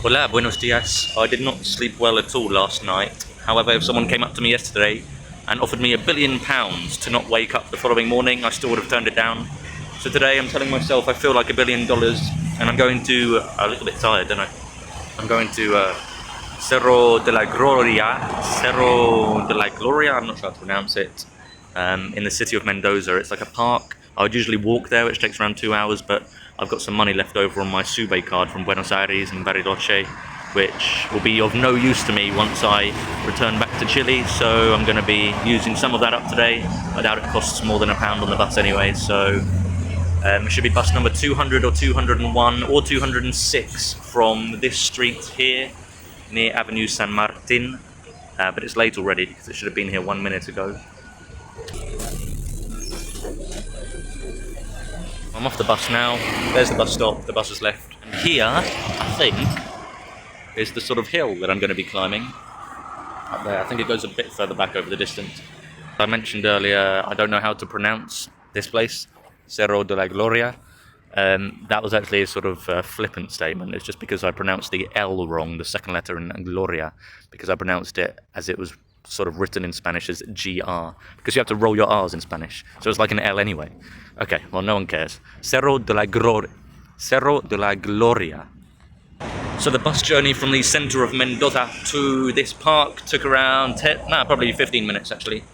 Hola, buenos dias. I did not sleep well at all last night. However, if someone came up to me yesterday and offered me £1 billion to not wake up the following morning, I still would have turned it down. So today I'm telling myself I feel like $1 billion, and I'm going to, a little bit tired, don't I? I'm going to Cerro de la Gloria, I'm not sure how to pronounce it, in the city of Mendoza. It's like a park. I would usually walk there, which takes around 2 hours, but I've got some money left over on my Sube card from Buenos Aires and Bariloche, which will be of no use to me once I return back to Chile, so I'm going to be using some of that up today. I doubt it costs more than £1 on the bus anyway, so it should be bus number 200 or 201 or 206 from this street here, near Avenue San Martin, but it's late already because it should have been here 1 minute ago. I'm off the bus now. There's the bus stop, the bus has left. And here, I think, is the sort of hill that I'm going to be climbing. Up there, I think it goes a bit further back over the distance. I mentioned earlier, I don't know how to pronounce this place, Cerro de la Gloria. That was actually a sort of flippant statement. It's just because I pronounced the L wrong, the second letter in Gloria, because I pronounced it as it was sort of written in Spanish as GR, because you have to roll your R's in Spanish, so it's like an L anyway. Okay, well, no one cares. Cerro de la Gloria. So the bus journey from the centre of Mendoza to this park took around probably 15 minutes actually.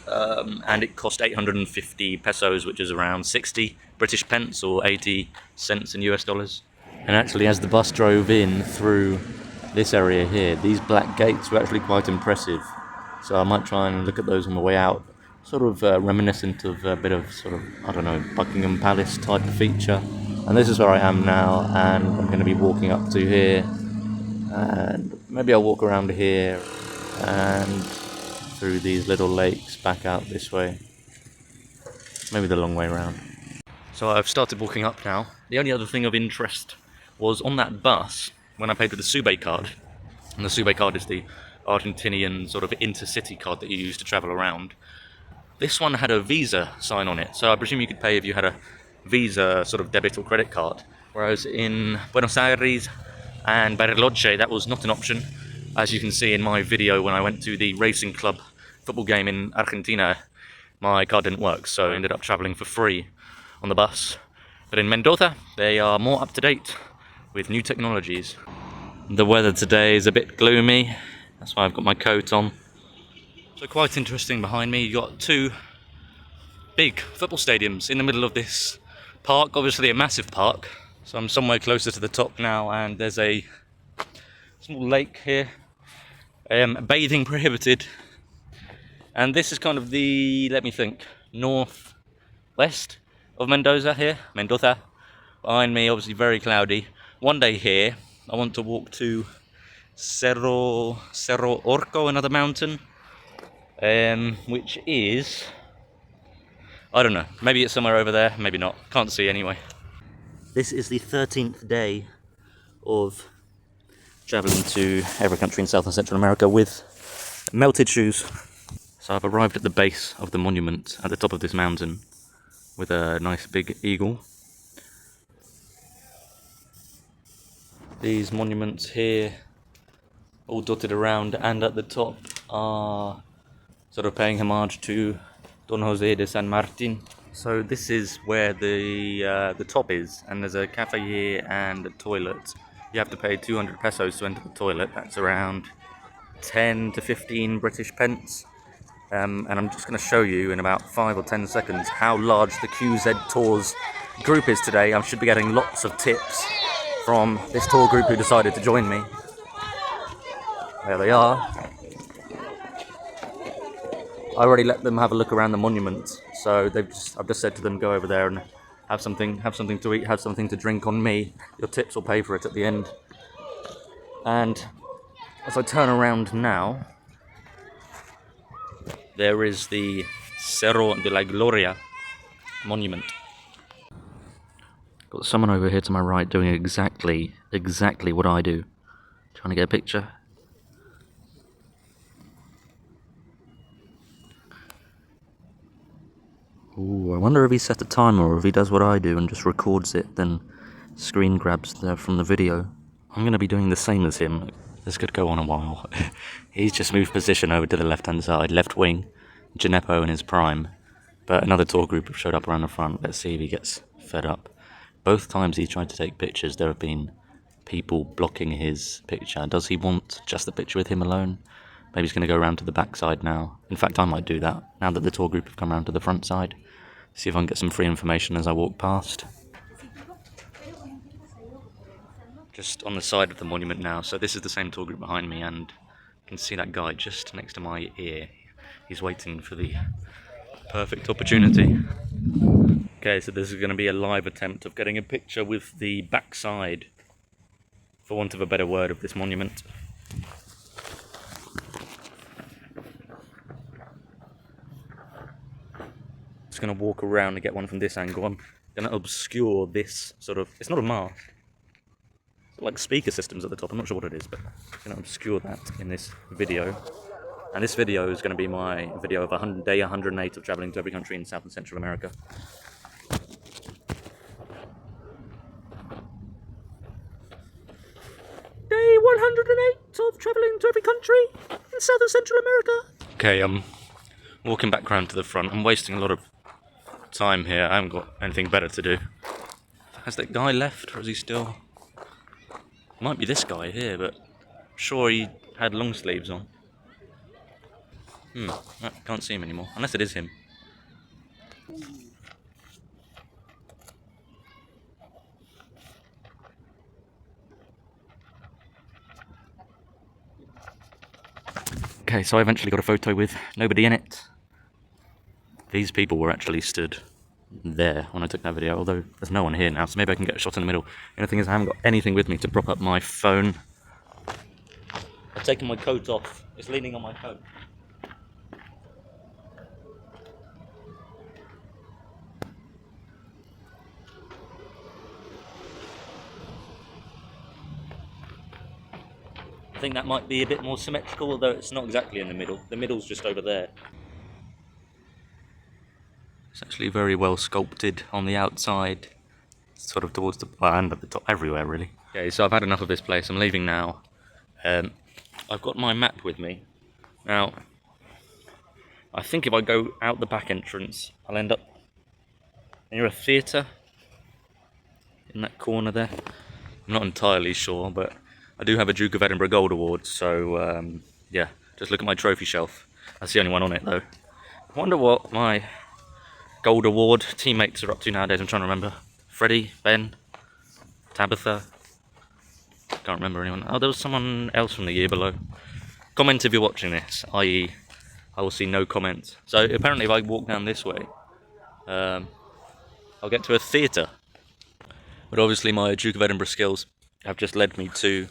And it cost 850 pesos, which is around 60 British pence or 80 cents in US dollars. And actually, as the bus drove in through this area here, these black gates were actually quite impressive. So I might try and look at those on the way out. Sort of reminiscent of a bit of sort of, I don't know, Buckingham Palace type of feature. And this is where I am now, and I'm going to be walking up to here. And maybe I'll walk around here and through these little lakes back out this way. Maybe the long way around. So I've started walking up now. The only other thing of interest was on that bus, when I paid with the Sube card, and the Sube card is the Argentinian sort of intercity card that you use to travel around. This one had a Visa sign on it, so I presume you could pay if you had a Visa sort of debit or credit card, whereas in Buenos Aires and Bariloche that was not an option. As you can see in my video when I went to the racing club football game in Argentina, my card didn't work, so I ended up travelling for free on the bus. But in Mendoza, they are more up to date with new technologies. The weather today is a bit gloomy, that's why I've got my coat on. So quite interesting behind me, you've got two big football stadiums in the middle of this park, obviously a massive park. So I'm somewhere closer to the top now, and there's a small lake here, bathing prohibited. And this is kind of the, let me think, northwest of Mendoza here, Mendoza. Behind me, obviously very cloudy. One day here, I want to walk to Cerro Orco, another mountain, which is, I don't know, maybe it's somewhere over there, maybe not, can't see anyway. This is the 13th day of travelling to every country in South and Central America with melted shoes. So I've arrived at the base of the monument at the top of this mountain with a nice big eagle. These monuments here, all dotted around, and at the top are sort of paying homage to Don Jose de San Martin. So this is where the top is, and there's a cafe here and a toilet. You have to pay 200 pesos to enter the toilet. That's around 10 to 15 British pence. And I'm just going to show you in about 5 or 10 seconds how large the QZ Tours group is today. I should be getting lots of tips from this tour group who decided to join me. There they are. I already let them have a look around the monument, so I've just said to them, go over there and have something to eat, have something to drink on me. Your tips will pay for it at the end. And as I turn around now, there is the Cerro de la Gloria monument. Got someone over here to my right doing exactly what I do. Trying to get a picture. Ooh, I wonder if he set a timer or if he does what I do and just records it, then screen grabs from the video. I'm going to be doing the same as him. This could go on a while. He's just moved position over to the left-hand side, left wing, Gineppo in his prime. But another tour group have showed up around the front. Let's see if he gets fed up. Both times he tried to take pictures, there have been people blocking his picture. Does he want just the picture with him alone? Maybe he's going to go around to the back side now. In fact, I might do that, now that the tour group have come around to the front side. See if I can get some free information as I walk past. Just on the side of the monument now, so this is the same tour group behind me, and you can see that guy just next to my ear. He's waiting for the perfect opportunity. Okay, so this is going to be a live attempt of getting a picture with the backside, for want of a better word, of this monument. Just going to walk around and get one from this angle. I'm going to obscure this sort of, it's not a mast, it's like speaker systems at the top, I'm not sure what it is, but I'm going to obscure that in this video. And this video is going to be my video of day 108 of travelling to every country in South and Central America. Day 108 of travelling to every country in South and Central America. Okay, I'm walking back round to the front. I'm wasting a lot of time here. I haven't got anything better to do. Has that guy left, or is he still? Might be this guy here, but I'm sure he had long sleeves on. I can't see him anymore, unless it is him. Okay, so I eventually got a photo with nobody in it. These people were actually stood there when I took that video, although there's no one here now, so maybe I can get a shot in the middle. The only thing is I haven't got anything with me to prop up my phone. I've taken my coat off. It's leaning on my coat. I think that might be a bit more symmetrical, although it's not exactly in the middle. The middle's just over there. It's actually very well sculpted on the outside, sort of towards the and at the top, everywhere really. Okay, so I've had enough of this place. I'm leaving now. I've got my map with me. Now, I think if I go out the back entrance, I'll end up near a theatre in that corner there. I'm not entirely sure, but I do have a Duke of Edinburgh Gold Award, so yeah, just look at my trophy shelf. That's the only one on it though. I wonder what my Gold Award teammates are up to nowadays. I'm trying to remember. Freddie, Ben, Tabitha. Can't remember anyone. Oh, there was someone else from the year below. Comment if you're watching this, i.e. I will see no comments. So apparently if I walk down this way, I'll get to a theatre. But obviously my Duke of Edinburgh skills have just led me to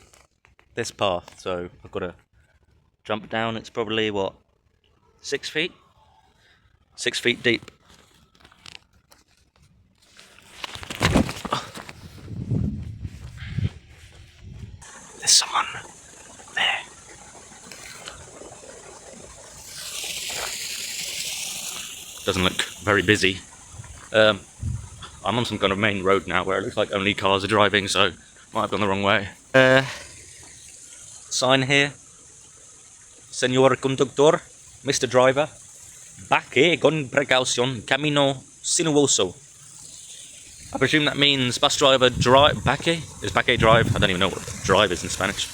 this path, so I've got to jump down. It's probably, what, 6 feet? 6 feet deep. There's someone there. Doesn't look very busy. I'm on some kind of main road now where it looks like only cars are driving, so might have gone the wrong way. Sign here. Señor Conductor, Mr. Driver. Baque con precaución, camino sinuoso. I presume that means bus driver drive. Baque? Is Baque drive? I don't even know what drive is in Spanish.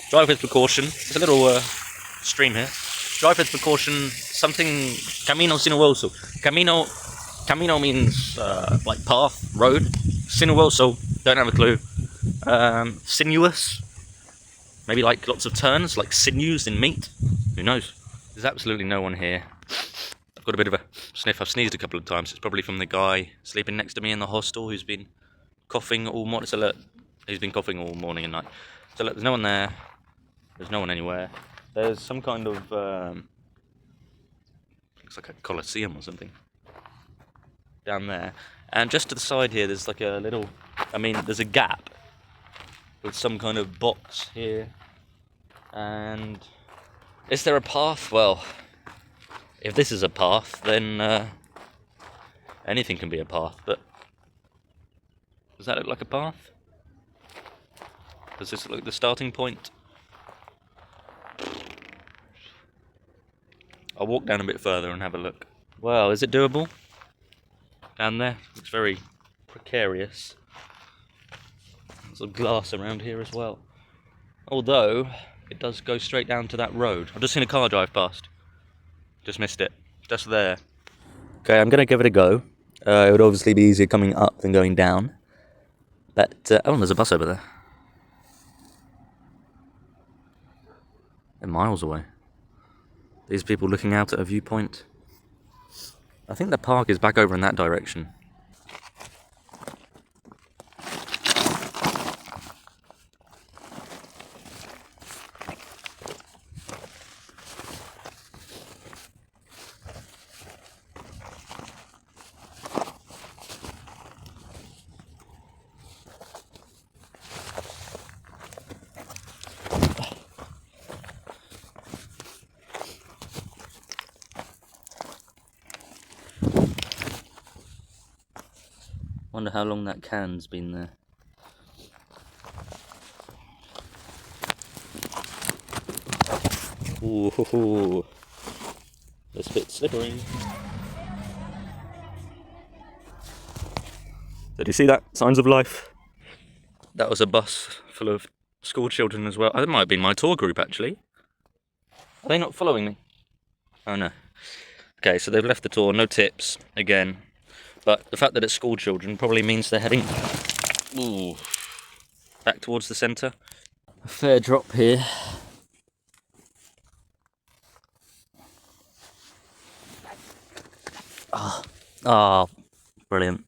Drive with precaution. There's a little stream here. Drive with precaution, something. Camino sinuoso. Camino means like path, road. Sinuoso, don't have a clue. Sinuous. Maybe like lots of turns, like sinews in meat. Who knows? There's absolutely no one here. I've got a bit of a sniff. I've sneezed a couple of times. It's probably from the guy sleeping next to me in the hostel who's been coughing all morning. So look, he's been coughing all morning and night. So look, there's no one there. There's no one anywhere. There's some kind of looks like a coliseum or something down there. And just to the side here, there's like a little. I mean, there's a gap with some kind of box here. And is there a path? Well, if this is a path, then anything can be a path, but does that look like a path? Does this look like the starting point? I'll walk down a bit further and have a look. Well, is it doable? Down there? Looks very precarious. There's some glass around here as well. Although, it does go straight down to that road. I've just seen a car drive past. Just missed it. Just there. Okay, I'm going to give it a go. It would obviously be easier coming up than going down. But, oh, there's a bus over there. They're miles away. These people looking out at a viewpoint. I think the park is back over in that direction. Wonder how long that can's been there. Ooh, it's a bit slippery. Did you see that? Signs of life. That was a bus full of school children as well. That might have been my tour group, actually. Are they not following me? Oh no. Okay, so they've left the tour, no tips, again. But the fact that it's school children probably means they're heading back towards the centre. A fair drop here. Oh, brilliant.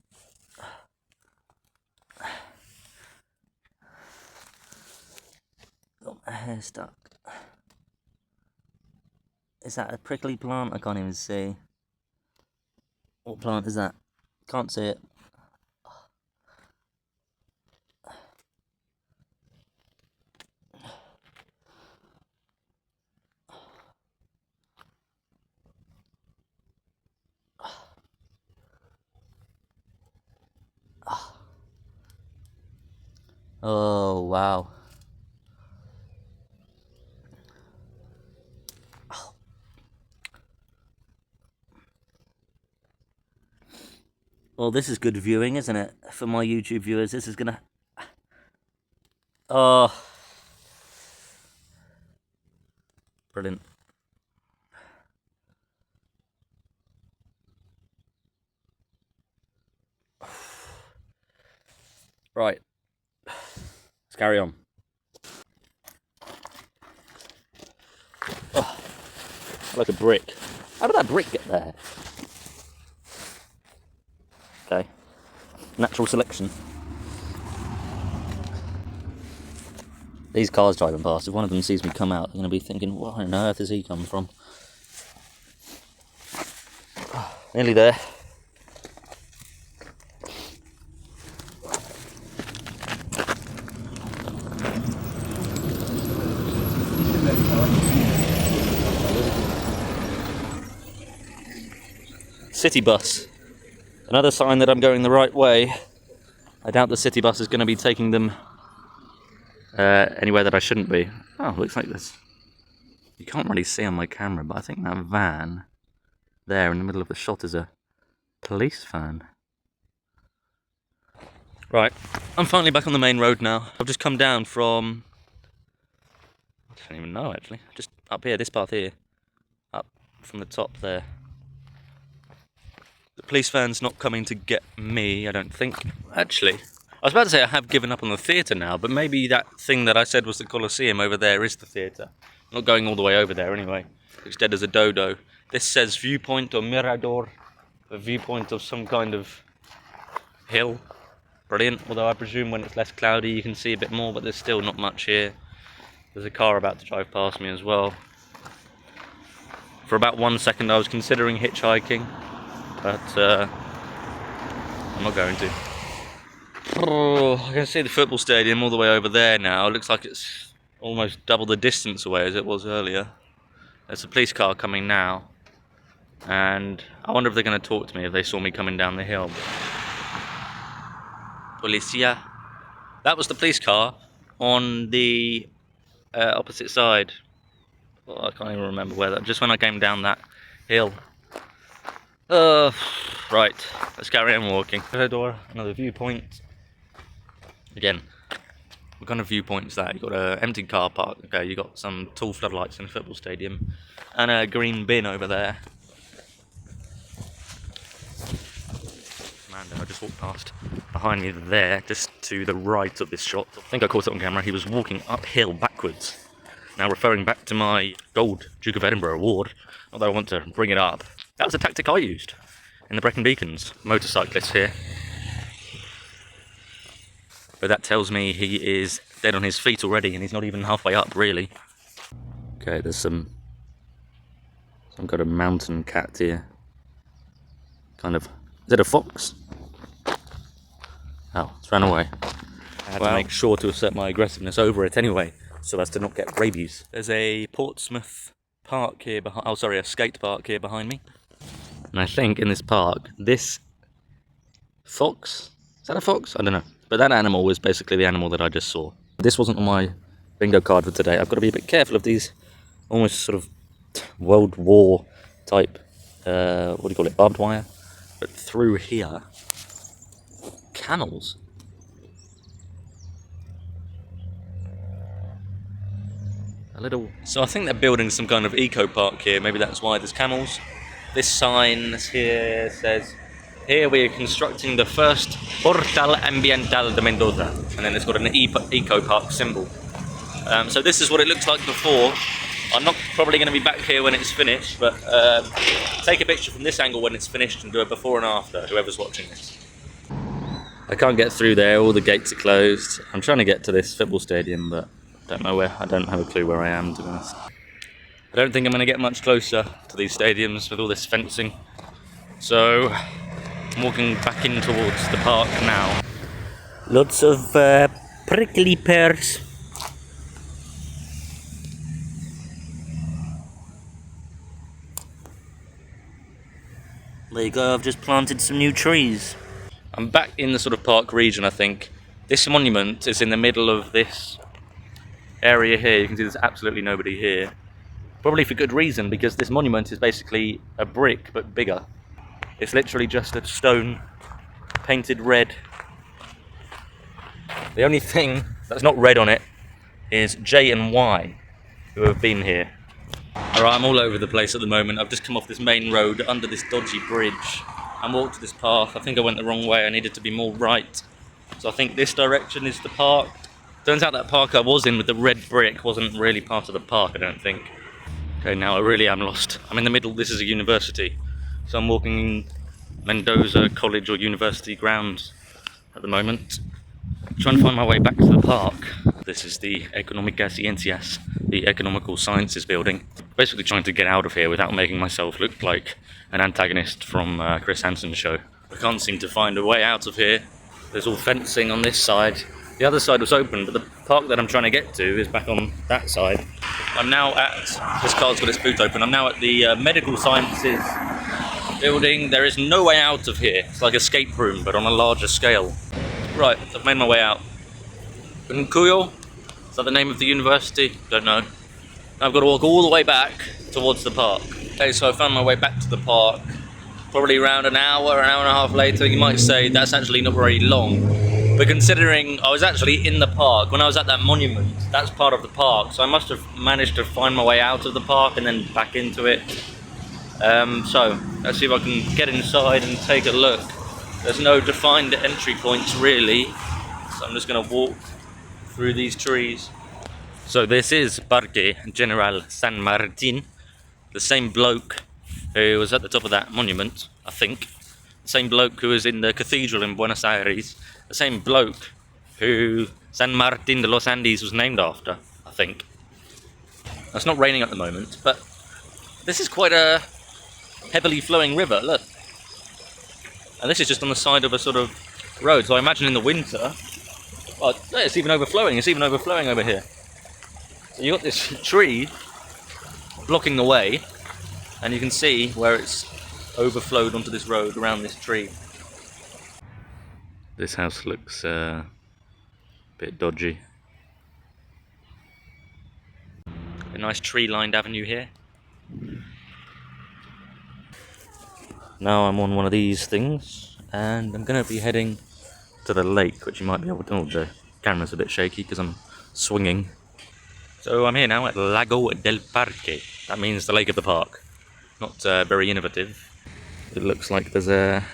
Got my hair stuck. Is that a prickly plant? I can't even see. What plant is that? Can't see it. Oh, wow. Well, this is good viewing, isn't it? For my YouTube viewers, this is gonna... Oh. Brilliant. Right. Let's carry on. Oh, like a brick. How did that brick get there? Okay. Natural selection. These cars driving past, if one of them sees me come out, they're going to be thinking, what on earth has he come from? Oh, nearly there. City bus. Another sign that I'm going the right way. I doubt the city bus is going to be taking them anywhere that I shouldn't be. Oh, looks like this. You can't really see on my camera, but I think that van there in the middle of the shot is a police van. Right, I'm finally back on the main road now. I've just come down from... I don't even know, actually. Just up here, this path here. Up from the top there. The police van's not coming to get me, I don't think. Actually, I was about to say I have given up on the theatre now, but maybe that thing that I said was the Colosseum over there is the theatre. I'm not going all the way over there anyway. Looks dead as a dodo. This says viewpoint or mirador. A viewpoint of some kind of hill. Brilliant, although I presume when it's less cloudy you can see a bit more, but there's still not much here. There's a car about to drive past me as well. For about 1 second I was considering hitchhiking, but I'm not going to. Oh, I can see the football stadium all the way over there now. It looks like it's almost double the distance away as it was earlier. There's a police car coming now, and I wonder if they're going to talk to me if they saw me coming down the hill. Policia. That was the police car. on the opposite side. Well, I can't even remember where that. Just when I came down that hill. Right. Let's carry on walking. Door, another viewpoint. Again, what kind of viewpoint's that? You've got an empty car park. Okay, you got some tall floodlights in a football stadium, and a green bin over there. Man, I just walked past behind me there, just to the right of this shot. I think I caught it on camera. He was walking uphill backwards. Now referring back to my gold Duke of Edinburgh award, although I want to bring it up, that was a tactic I used in the Brecon Beacons. Motorcyclist here. But that tells me he is dead on his feet already, and he's not even halfway up, really. Okay, there's some kind of mountain cat here. Kind of, is it a fox? Oh, it's ran away. I had to make sure to assert my aggressiveness over it anyway, so as to not get rabies. There's a Portsmouth park here behind, oh sorry, a skate park here behind me. And I think in this park, this fox, is that a fox? I don't know. But that animal was basically the animal that I just saw. This wasn't on my bingo card for today. I've got to be a bit careful of these almost sort of World War type, what do you call it, barbed wire? But through here, camels. A little. So I think they're building some kind of eco park here. Maybe that's why there's camels. This sign here says, "Here we are constructing the first Portal Ambiental de Mendoza," and then it's got an eco park symbol. So this is what it looks like before. I'm not probably going to be back here when it's finished, but take a picture from this angle when it's finished and do a before and after, whoever's watching this. I can't get through there, all the gates are closed. I'm trying to get to this football stadium, but don't know where. I don't have a clue where I am, to be honest. I don't think I'm going to get much closer to these stadiums with all this fencing. So, I'm walking back in towards the park now. Lots of prickly pears. There you go, I've just planted some new trees. I'm back in the sort of park region, I think. This monument is in the middle of this area here. You can see there's absolutely nobody here. Probably for good reason, because this monument is basically a brick, but bigger. It's literally just a stone painted red. The only thing that's not red on it is J and Y, who have been here. Alright, I'm all over the place at the moment. I've just come off this main road under this dodgy bridge and walked this path. I think I went the wrong way. I needed to be more right. So I think this direction is the park. Turns out that park I was in with the red brick wasn't really part of the park, I don't think. Okay, now I really am lost. I'm in the middle. This is a university. So I'm walking Mendoza College or University grounds at the moment. Trying to find my way back to the park. This is the Económicas Ciencias, the Economical Sciences building. Basically trying to get out of here without making myself look like an antagonist from Chris Hansen's show. I can't seem to find a way out of here. There's all fencing on this side. The other side was open, but the park that I'm trying to get to is back on that side. I'm now at, this car's got its boot open, I'm now at the Medical Sciences building. There is no way out of here. It's like an escape room, but on a larger scale. Right, so I've made my way out. Uncuyo? Is that the name of the university? Don't know. I've got to walk all the way back towards the park. Okay, so I found my way back to the park. Probably around an hour and a half later. You might say that's actually not very long. But considering I was actually in the park, when I was at that monument, that's part of the park. So I must have managed to find my way out of the park and then back into it. So, let's see if I can get inside and take a look. There's no defined entry points really. So I'm just going to walk through these trees. So this is Parque General San Martin. The same bloke who was at the top of that monument, I think. The same bloke who was in the cathedral in Buenos Aires. The same bloke who San Martin de los Andes was named after, I think. It's not raining at the moment, but this is quite a heavily flowing river, look. And this is just on the side of a sort of road, so I imagine in the winter, oh, it's even overflowing over here. So you've got this tree blocking the way, and you can see where it's overflowed onto this road around this tree. This house looks a bit dodgy. A nice tree-lined avenue here. Now I'm on one of these things, and I'm going to be heading to the lake, which you might be able to... Oh, the camera's a bit shaky because I'm swinging. So I'm here now at Lago del Parque. That means the lake of the park. Not very innovative. It looks like there's a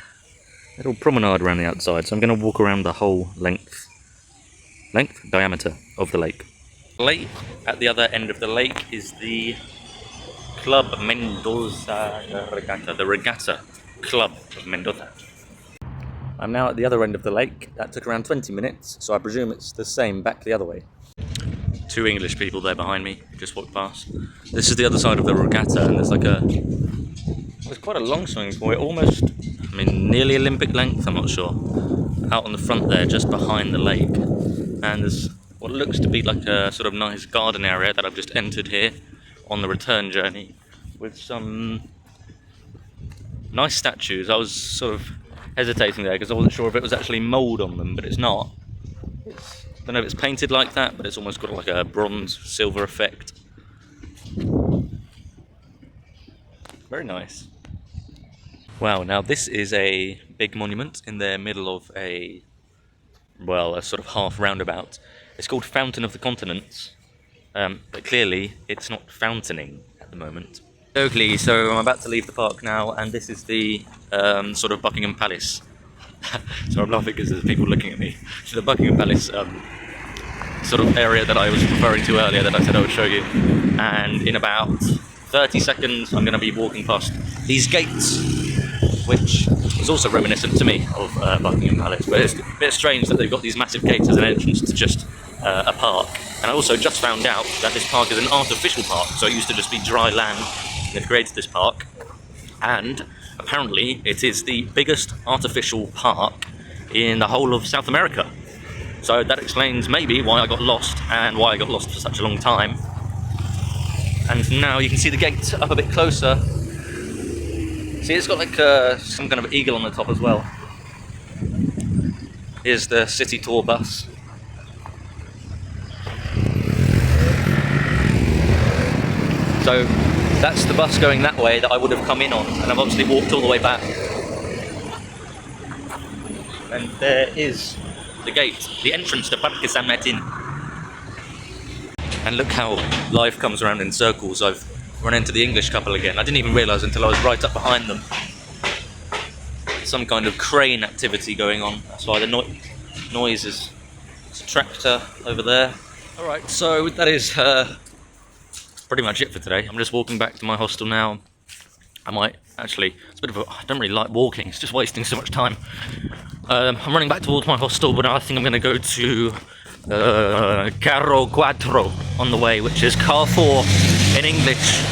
little promenade around the outside, so I'm going to walk around the whole diameter of the lake. At the other end of the lake is the Club Mendoza Regatta, the Regatta Club of Mendoza. I'm now at the other end of the lake. That took around 20 minutes, so I presume it's the same back the other way. Two English people there behind me just walked past. This is the other side of the regatta, and there's quite a long swimming pool. Almost, I mean, nearly Olympic length, I'm not sure. Out on the front there, just behind the lake. And there's what looks to be like a sort of nice garden area that I've just entered here on the return journey with some nice statues. I was sort of hesitating there because I wasn't sure if it was actually mould on them, but it's not. I don't know if it's painted like that, but it's almost got like a bronze silver effect. Very nice. Wow, now this is a big monument in the middle of a sort of half roundabout. It's called Fountain of the Continents, but clearly it's not fountaining at the moment. Okay, so I'm about to leave the park now, and this is the sort of Buckingham Palace. So I'm laughing because there's people looking at me. So the Buckingham Palace sort of area that I was referring to earlier that I said I would show you. And in about 30 seconds I'm going to be walking past these gates, which was also reminiscent to me of Buckingham Palace. But it's a bit strange that they've got these massive gates as an entrance to just a park. And I also just found out that this park is an artificial park, so it used to just be dry land. They've created this park, and apparently it is the biggest artificial park in the whole of South America. So that explains maybe why I got lost and why I got lost for such a long time. And now you can see the gate up a bit closer. See, it's got like some kind of eagle on the top as well. Here's the city tour bus. So that's the bus going that way that I would have come in on, and I've obviously walked all the way back. And there is the gate, the entrance to Parque San Martin. And look how life comes around in circles. I've run into the English couple again. I didn't even realise until I was right up behind them. Some kind of crane activity going on. That's why the noise is... It's a tractor over there. Alright, so that is pretty much it for today. I'm just walking back to my hostel now. I might actually... I don't really like walking. It's just wasting so much time. I'm running back towards my hostel, but I think I'm going to go to Carro Quattro on the way, which is car 4 in English.